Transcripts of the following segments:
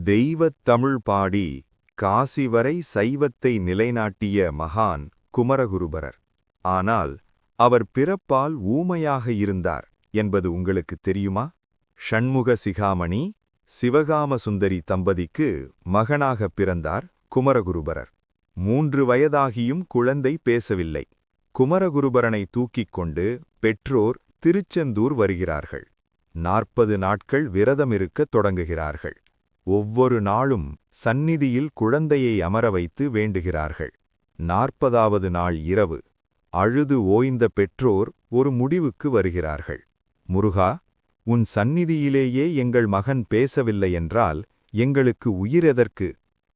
தெய்வத் தமிழ் பாடி காசி வரை சைவத்தை நிலைநாட்டிய மகான் குமரகுருபரர். ஆனால் அவர் பிறப்பால் ஊமையாக இருந்தார் என்பது உங்களுக்கு தெரியுமா? ஷண்முக சிகாமணி சிவகாம சுந்தரி தம்பதிக்கு மகனாக பிறந்தார் குமரகுருபரர். 3 வயதாகியும் குழந்தை பேசவில்லை. குமரகுருபரனை தூக்கிக் கொண்டு பெற்றோர் திருச்செந்தூர் வருகிறார்கள். 40 நாட்கள் விரதமிருக்கத் தொடங்குகிறார்கள். ஒவ்வொரு நாளும் சந்நிதியில் குழந்தையை அமர வைத்து வேண்டுகிறார்கள். 40வது நாள் இரவு அழுது ஓய்ந்த பெற்றோர் ஒரு முடிவுக்கு வருகிறார்கள். முருகா, உன் சந்நிதியிலேயே எங்கள் மகன் பேசவில்லை என்றால் எங்களுக்கு உயிரெதற்கு?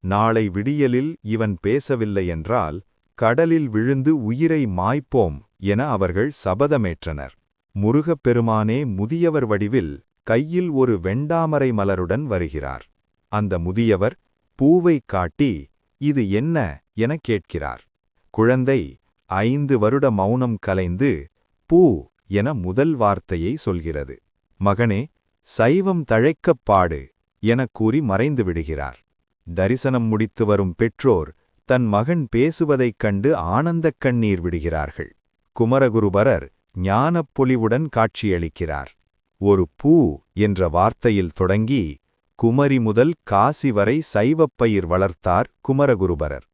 நாளை விடியலில் இவன் பேசவில்லை என்றால் கடலில் விழுந்து உயிரை மாய்ப்போம் என அவர்கள் சபதமேற்றனர். முருகப்பெருமானே முதியவர் வடிவில் கையில் ஒரு வெண்டாமரை மலருடன் வருகிறார். அந்த முதியவர் பூவைக் காட்டி இது என்ன எனக் கேட்கிறார். குழந்தை 5 வருட மௌனம் கலைந்து பூ என முதல் வார்த்தையை சொல்கிறது. மகனே, சைவம் தழைக்கப் பாடு எனக் கூறி மறைந்து விடுகிறார். தரிசனம் முடித்து வரும் பெற்றோர் தன் மகன் பேசுவதைக் கண்டு ஆனந்தக் கண்ணீர் விடுகிறார்கள். குமரகுருபரர் ஞானப் பொலிவுடன் காட்சியளிக்கிறார். ஒரு பூ என்ற வார்த்தையில் தொடங்கி குமரி முதல் காசி வரை சைவப்பயிர் வளர்த்தார் குமரகுருபரர்.